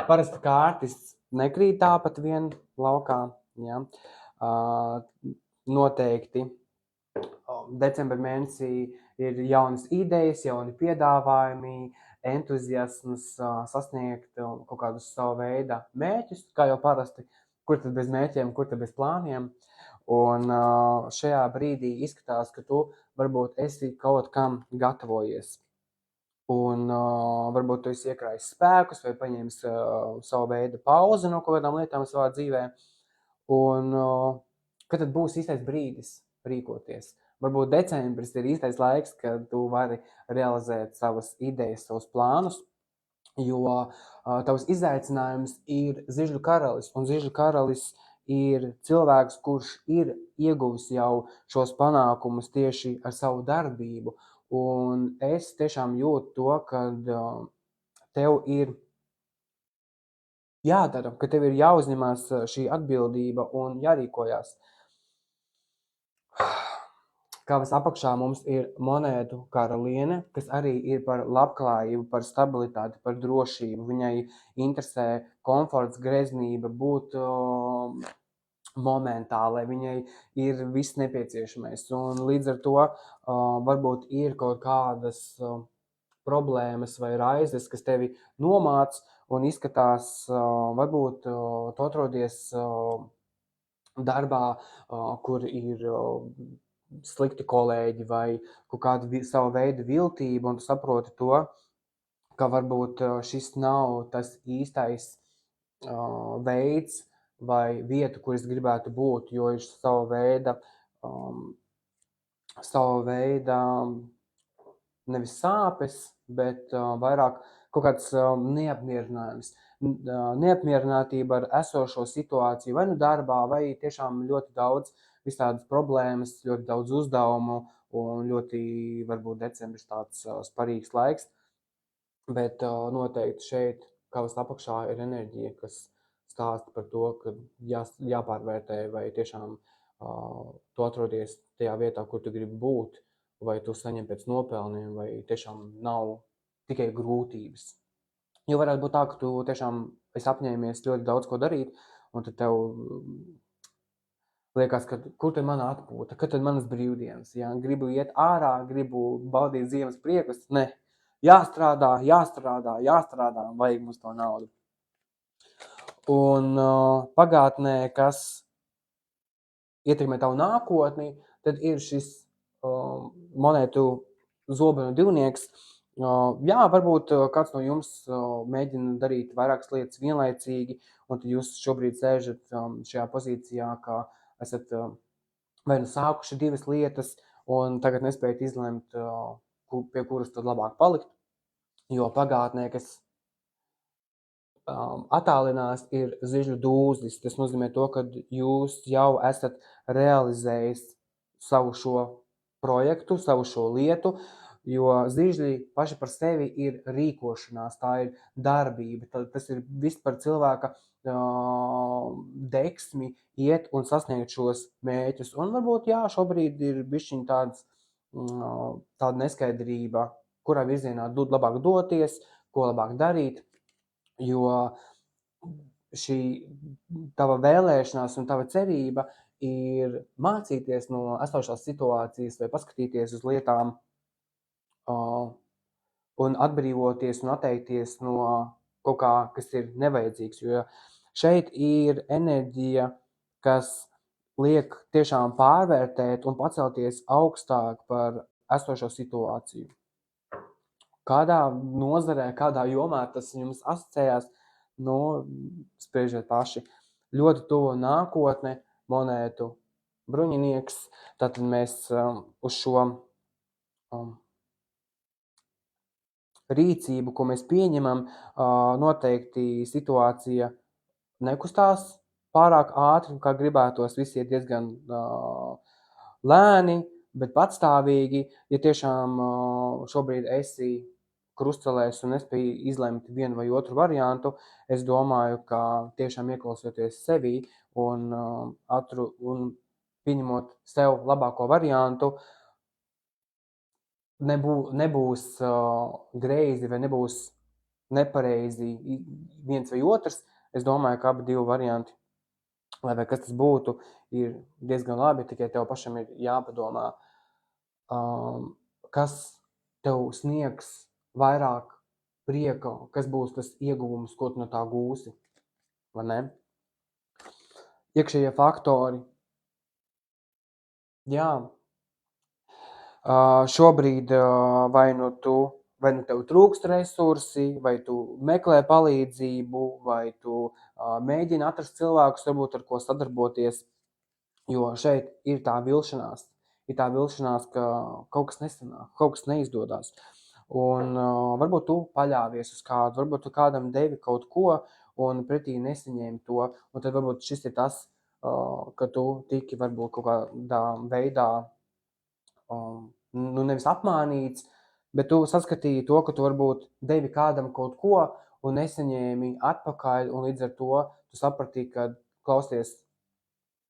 Parasti kārtis nekrīt tāpat vien laukā. Ja. Noteikti decembra mēnesī ir jaunas idejas, jauni piedāvājumi, entuziasms sasniegt kaut kādus savu veidu mērķus, kā jau parasti, kur tad bez mērķiem, kur tad bez plāniem. Un šajā brīdī izskatās, ka tu varbūt esi kaut kam gatavojies. Un varbūt tu esi iekrājis spēkus vai paņēmis savu veidu pauzi no kaut kādām lietām savā dzīvē. Un kad tad būs īstais brīdis rīkoties? Varbūt decembris ir īstais laiks, kad tu vari realizēt savas idejas, savus plānus, jo tavs izaicinājums ir Zižļu karalis, un Zižļu karalis ir cilvēks, kurš ir ieguvis jau šos panākumus tieši ar savu darbību. Un es tiešām jūtu to, ka tev ir jādara, ka tev ir jāuzņemās šī atbildība un jārīkojās. Kavas apakšā mums ir monētu karaliene, kas arī ir par labklājību, par stabilitāti, par drošību. Viņai interesē komforts, greznība, būt momentālai, viņai ir viss nepieciešamais. Un līdz ar to varbūt ir kaut kādas problēmas vai raizes, kas tevi nomāc un izskatās, varbūt tu atrodies darbā, kur ir slikti kolēģi vai kaut kāda sava veida viltība, un tu saproti to, ka varbūt šis nav tas īstais veids vai vieta, kur es gribētu būt, jo ir sava veida nevis sāpes, bet vairāk kaut kāds neapmierinājums. Neapmierinātība ar esošo situāciju, vai nu darbā, vai tiešām ļoti daudz visādas problēmas, ļoti daudz uzdevumu, un ļoti varbūt decembris tāds sparīgs laiks. Bet noteikti šeit kavas apakšā ir enerģija, kas stāsta par to, ka jāpārvērtē, vai tiešām tu atrodies tajā vietā, kur tu gribi būt, vai tu saņem pēc nopelniem, vai tiešām nav tikai grūtības. Jo varētu būt tā, ka tu tiešām esi apņēmies ļoti daudz ko darīt, un tad tev liekas, ka kur tad mana atpūta, kad tad manas brīvdienas, ja? Gribu iet ārā, gribu baudīt ziemas priekus, ne. Jāstrādā, vajag mums to naudu. Un pagātnē, kas ietekmē tavu nākotni, tad ir šis monētu zobenu divnieks. Jā, varbūt kāds no jums mēģina darīt vairākas lietas vienlaicīgi, un tad jūs šobrīd sēžat šajā pozīcijā, ka esat vai nu sākuši divas lietas, un tagad nespējat izlemt, pie kuras tad labāk palikt, jo pagātnē, kas attālinās, ir zižļu dūzlis. Tas nozīmē to, ka jūs jau esat realizējis savu šo projektu, savu šo lietu, jo zižļi paši par sevi ir rīkošanās, tā ir darbība, tas ir viss par cilvēka deksmi iet un sasniegt šos mērķus. Un varbūt, jā, šobrīd ir bišķiņ tāda neskaidrība, kurā virzienā labāk doties, ko labāk darīt, jo šī tava vēlēšanās un tava cerība ir mācīties no esošās situācijas vai paskatīties uz lietām un atbrīvoties un atteikties no kaut kā, kas ir nevajadzīgs, jo šeit ir enerģija, kas liek tiešām pārvērtēt un pacelties augstāk par esošo situāciju. Kādā nozarē, kādā jomā tas jums asociējās, spriežiet paši. Ļoti tuvu nākotne, monētu bruņinieks, tātad mēs uz šo rīcību, ko mēs pieņemam, noteikti situācija nekustās pārāk ātri, kā gribētos, visi ir diezgan lēni, bet patstāvīgi. Ja tiešām šobrīd esi krustcelēs un nespēji izlemt vienu vai otru variantu, es domāju, ka tiešām ieklausoties sevī un pieņemot sev labāko variantu, nebūs greizi vai nebūs nepareizi viens vai otrs. Es domāju, ka abi divi varianti, lai vai kas tas būtu, ir diezgan labi, tikai tev pašam ir jāpadomā, kas tev sniegs vairāk prieka, kas būs tas ieguvums, ko tu no tā gūsi, vai ne? Iekšējie faktori. Jā. Šobrīd vai nu tev trūkst resursi, vai tu meklē palīdzību, vai tu mēģini atrast cilvēkus, varbūt ar ko sadarboties, jo šeit ir tā vilšanās. Ir tā vilšanās, ka kaut kas nesanāk, kaut kas neizdodas. Un varbūt tu paļāvies uz kādu, varbūt tu kādam devi kaut ko un pretī nesaņēmi to. Un tad varbūt šis ir tas, ka tu tiki varbūt kaut kādā veidā nevis apmānīts, bet tu saskatīji to, ka tu varbūt devi kādam kaut ko un nesaņēmi atpakaļ, un līdz ar to tu sapratīji, ka klausies,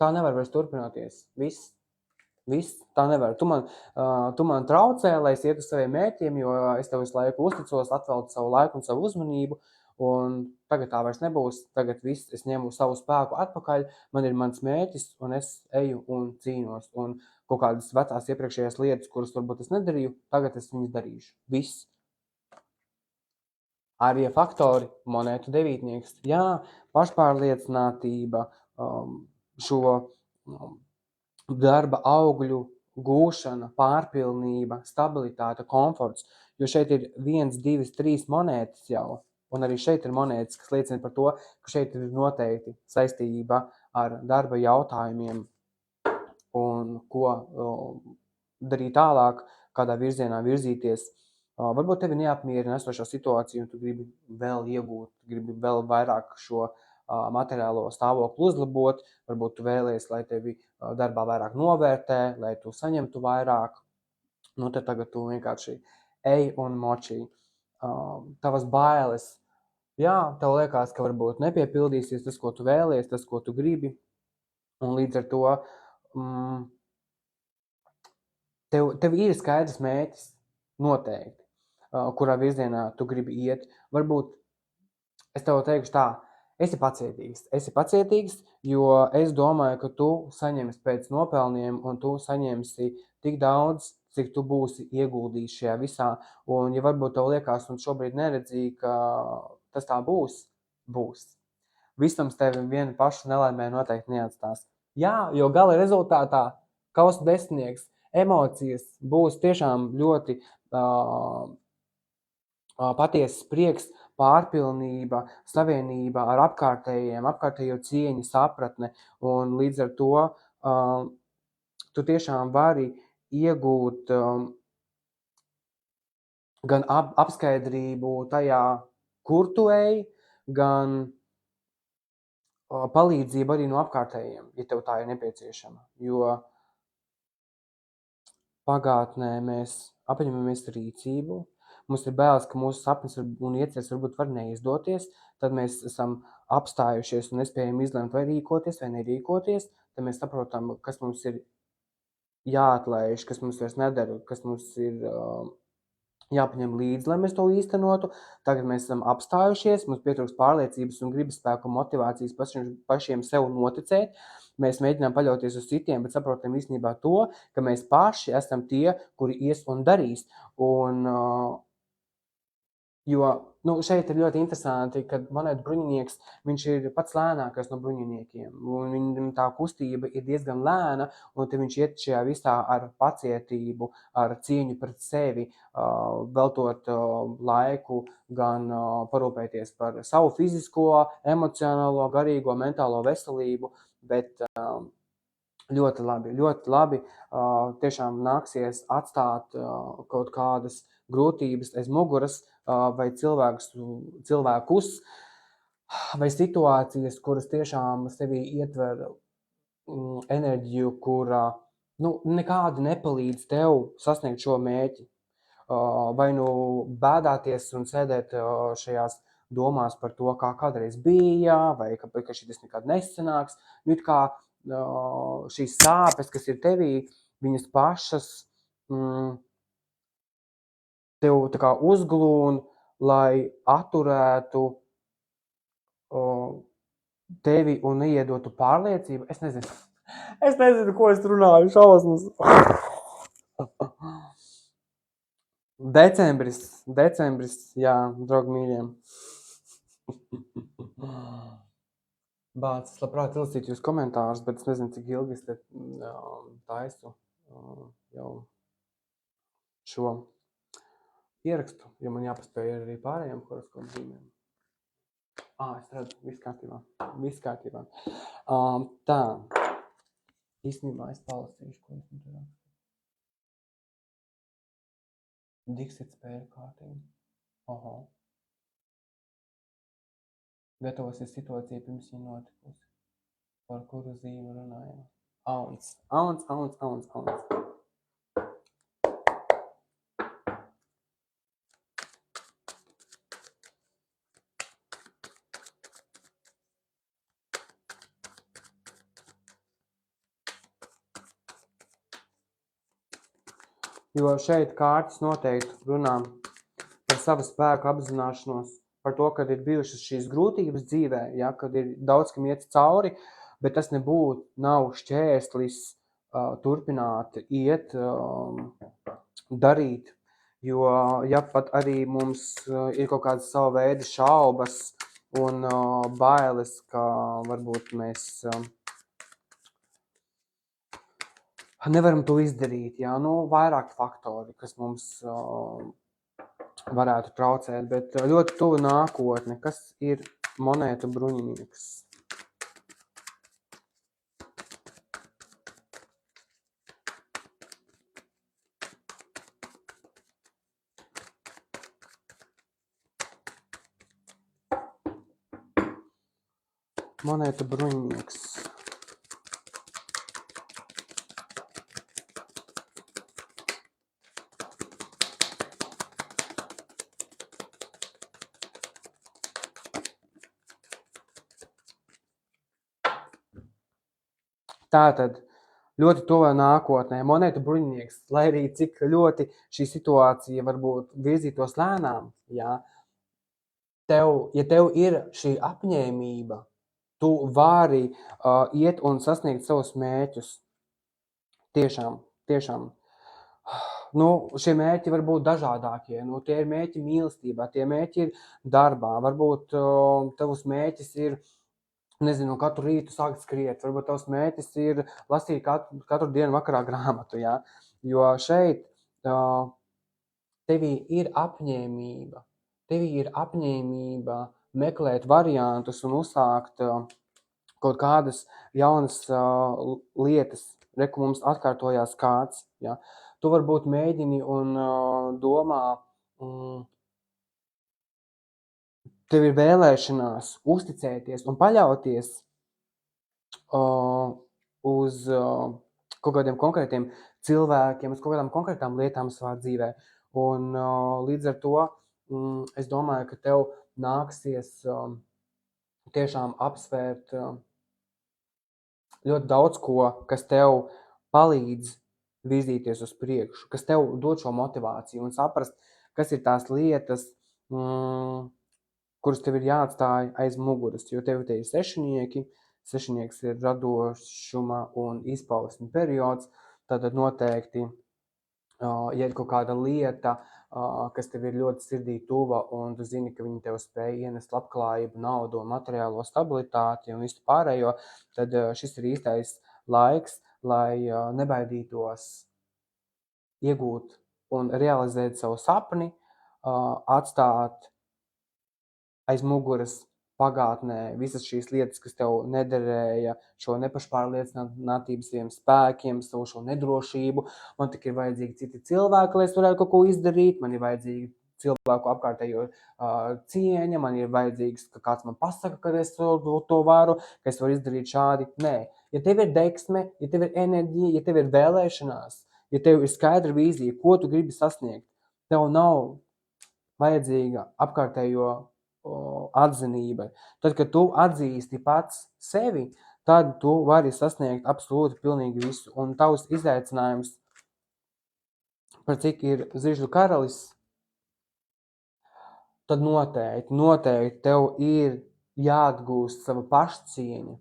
tā nevar vairs turpināties. Viss, tā nevar. Tu man traucē, lai es iet uz saviem mērķiem, jo es tev visu laiku uzticos, atveltu savu laiku un savu uzmanību, un tagad tā vairs nebūs. Tagad viss, es ņemu savu spēku atpakaļ, man ir mans mērķis, un es eju un cīnos. Un kaut kādas vecās iepriekšējās lietas, kuras varbūt es nedarīju, tagad es viņas darīšu. Viss. Arī faktori, monētu devītnieks. Jā, pašpārliecinātība, šo darba augļu gūšana, pārpilnība, stabilitāte, komforts. Jo šeit ir 1, 2, 3 monētas jau, un arī šeit ir monētas, kas liecina par to, ka šeit ir noteikti saistība ar darba jautājumiem un ko darīt tālāk, kādā virzienā virzīties. Varbūt tevi neapmierina esošo situāciju, un tu gribi vēl iegūt, gribi vēl vairāk šo materiālo stāvokli uzlabot, varbūt tu vēlies, lai tevi darbā vairāk novērtē, lai tu saņemtu vairāk, tad tagad tu vienkārši ej un močī. Tavas bailes, jā, tev liekas, ka varbūt nepiepildīsies tas, ko tu vēlies, tas, ko tu gribi, un līdz ar to tev ir skaidrs mērķis noteikti, kurā virzienā tu gribi iet. Varbūt es tev teikšu tā, esi pacietīgs, jo es domāju, ka tu saņemsi pēc nopelniem un tu saņemsi tik daudz, cik tu būsi ieguldījis šajā visā. Un ja varbūt tev liekas un šobrīd neredzīji, ka tas tā būs. Visams tevi vienu pašu nelaimē noteikti neatstās. Jā, jo gala rezultātā kausa desmitnieks, emocijas būs tiešām ļoti patiesas prieks, pārpilnība, savienība ar apkārtējo cieņu, sapratne, un līdz ar to tu tiešām vari iegūt gan apskaidrību tajā, kur tu ej, gan palīdzību arī no apkārtējiem, ja tev tā ir nepieciešama. Jo pagātnē mēs apņemamies rīcību, mums ir bailes, ka mūsu sapnis un iecerības varbūt var neizdoties, tad mēs esam apstājušies un nespējam izlemt, vai rīkoties vai nerīkoties, tad mēs saprotam, kas mums ir jāatlaiž, kas mums vairs nedara, kas mums ir jāpaņem līdzi, lai mēs to īstenotu. Tagad mēs esam apstājušies, mums pietrūkst pārliecības un gribas spēku un motivācijas pašiem sev noticēt. Mēs mēģinām paļauties uz citiem, bet saprotam īstenībā to, ka mēs paši esam tie, kuri ies un darīs. Un, jo šeit ir ļoti interesanti, ka monētu bruņinieks, viņš ir pats lēnākais no bruņiniekiem. Un viņam tā kustība ir diezgan lēna, un te viņš iet šajā visā ar pacietību, ar cieņu pret sevi, veltot laiku, gan parūpēties par savu fizisko, emocionālo, garīgo, mentālo veselību, bet ļoti labi tiešām nāksies atstāt kaut kādas grūtības aiz muguras, vai cilvēkus, vai situācijas, kuras tiešām sevī ietver enerģiju, kura nekādi nepalīdz tev sasniegt šo mērķi. Vai bēdāties un sēdēt šajās domās par to, kā kādreiz bija, vai ka šis nekad nesanāks. It kā šīs sāpes, kas ir tevī, viņas pašas tev tā kā uzglūn, lai atturētu tevi un neiedotu pārliecību. Es nezinu, ko es runāju, šausmas. Decembris, jā, draugi mīļiem. Bāc, es labprāt ilasītu jūs komentārus, bet es nezinu, cik ilgi es te taisu jau šo ierakstu, jo man jāpaspēj arī pārējiem horoskopu zīmēm. Es redzu, viss kārtībā. Tā, īstenībā es palasīšu, ko es man te rakstu. Dixit spēļu kārtību. Oho. Gatavosies situācija pirms viņa notikusi, par kuru zīmi runājām. Auns. Jo šeit kārtas noteikti runā par savu spēku apzināšanos, par to, kad ir bijušas šīs grūtības dzīvē, ja, kad ir daudz, kam iet cauri, bet tas nav šķērslis turpināt iet, darīt. Jo, ja pat arī mums ir kaut kādas sava veida šaubas un bailes, ka varbūt mēs nevaram to izdarīt, jā, vairāk faktori, kas mums varētu traucēt, bet ļoti tuvu nākotne, kas ir monētu bruņinieks. Monētu bruņinieks. Tātad ļoti tuvā nākotnē monētu bruņinieks, lai arī cik ļoti šī situācija varbūt virzītos lēnām, jā, ja tev ir šī apņēmība, tu vari iet un sasniegt savus mērķus. Tiešām. Šie mērķi var būt dažādākie. Tie ir mērķi mīlestībā, tie mērķi ir darbā. Varbūt tavs mērķis ir, nezinu, katru rītu sākt skriet. Varbūt tavs mērķis ir lasīt katru dienu vakarā grāmatu. Ja? Jo šeit tevī ir apņēmība. Tevī ir apņēmība meklēt variantus un uzsākt kaut kādas jaunas lietas. Reku mums atkārtojās kārts. Ja? Tu varbūt mēģini un domā, tev ir vēlēšanās uzticēties un paļauties uz kaut kādiem konkrētiem cilvēkiem, uz kaut kādām konkrētām lietām savā dzīvē. Un līdz ar to es domāju, ka tev nāksies tiešām apsvērt ļoti daudz ko, kas tev palīdz virzīties uz priekšu, kas tev dod šo motivāciju un saprast, kas ir tās lietas, kuras tev ir jāatstāj aiz muguras, jo tev te ir sešinieki, sešinieks ir radošuma un izpausme periods, tad noteikti, ja ir kaut kāda lieta, kas tev ir ļoti sirdī tuva un tu zini, ka viņi tev spēj ienest labklājību, naudu un materiālo stabilitāti un visu pārējo, tad šis ir īstais laiks, lai nebaidītos iegūt un realizēt savu sapni, atstāt aiz muguras pagātnē visas šīs lietas, kas tev nederēja, šo nepašpārliecinātību saviem spēkiem, savu šo nedrošību. Man tik ir vajadzīgi citi cilvēki, lai es varētu kaut ko izdarīt, man ir vajadzīgi cilvēku apkārtējo cieņa, man ir vajadzīgs, ka kāds man pasaka, ka es to varu, ka es varu izdarīt šādi. Nē, ja tev ir deksme, ja tev ir enerģija, ja tev ir vēlēšanās, ja tev ir skaidra vīzija, ko tu gribi sasniegt, tev nav vajadzīga apkārtējo atzinība. Tad, kad tu atzīsti pats sevi, tad tu vari sasniegt absolūti pilnīgi visu. Un tavs izaicinājums, par cik ir Zižļu karalis, tad noteikti tev ir jāatgūst sava pašcieņa,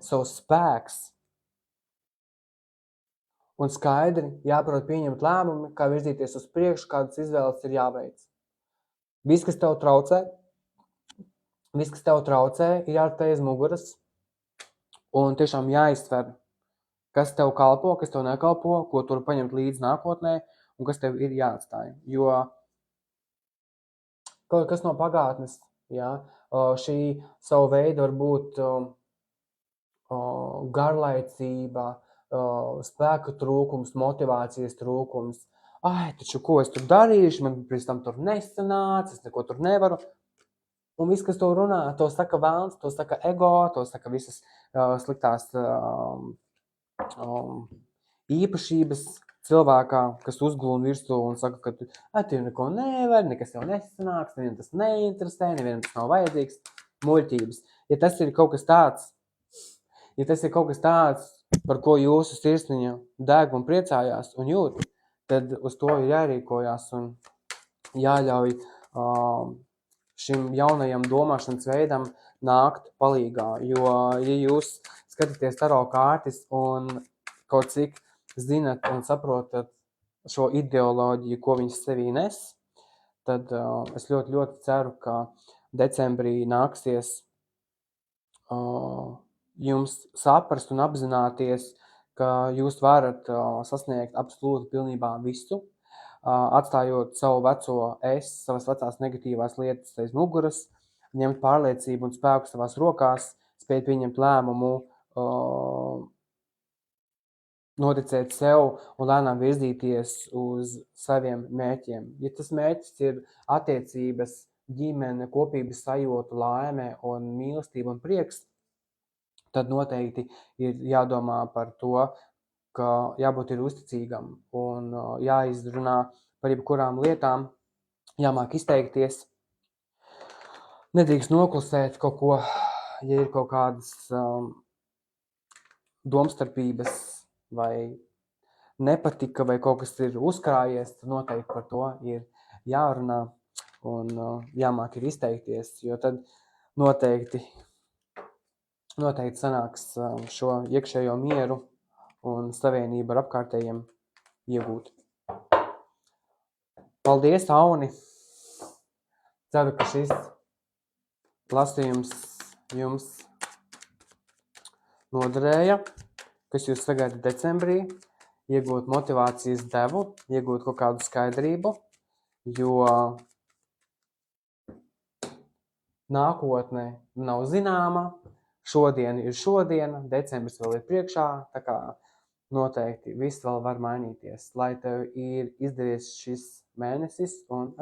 savs spēks un skaidri jāprot pieņemt lēmumi, kā virzīties uz priekšu, kādas izvēles ir jāveic. Viss, kas tev traucē, ir jāattai aiz muguras un tiešām jāiztver, kas tev kalpo, kas tev nekalpo, ko tu vari paņemt līdzi nākotnē un kas tev ir jāatstāj. Jo kaut kas no pagātnes, jā, šī savu veidu var būt garlaicība, spēka trūkums, motivācijas trūkums. Ai, taču ko es tur darīšu, man pēc tam tur nesanāca, es neko tur nevaru. Un viss, kas to runā, to saka vēlns, to saka ego, to saka visas sliktās īpašības cilvēkā, kas uzglūna virsū un saka, ka tu neko nevar, nekas tev nesanāks, nevienam tas neinteresē, nevienam tas nav vajadzīgs, muļķības. Ja tas ir kaut kas tāds, par ko jūsu sirsniņa deg un priecājās un jūt, tad uz to ir jārīkojās un jāļauj šim jaunajam domāšanas veidam nākt palīgā. Jo, ja jūs skatāties taro kārtis un kaut cik zinat un saprotat šo ideoloģiju, ko viņš sevī nes, tad es ļoti, ļoti ceru, ka decembrī nāksies jums saprast un apzināties, ka jūs varat sasniegt absolūti pilnībā visu, atstājot savu veco savas vecās negatīvās lietas aiz muguras, ņemt pārliecību un spēku savās rokās, spēt pieņemt lēmumu, noticēt sev un lēnām virzīties uz saviem mērķiem. Ja tas mērķis ir attiecības, ģimene, kopības sajūta, laime un mīlestība un prieks, tad noteikti ir jādomā par to, ka jābūt ir uzticīgam un jāizrunā par jebkurām lietām, jāmāk izteikties. Nedrīkst noklusēt kaut ko, ja ir kaut kādas domstarpības vai nepatika vai kaut kas ir uzkrājies, tad noteikti par to ir jārunā un jāmāk ir izteikties, jo tad noteikti sanāks šo iekšējo mieru un savienību ar apkārtējiem iegūt. Paldies, Auni! Ceru, ka šis lasījums jums noderēja, kas jūs sagaida decembrī, iegūt motivācijas devu, iegūt kaut kādu skaidrību, jo nākotne nav zināma, šodiena ir šodiena, decembris vēl ir priekšā, tā kā noteikti viss vēl var mainīties, lai tev ir izdevies šis mēnesis un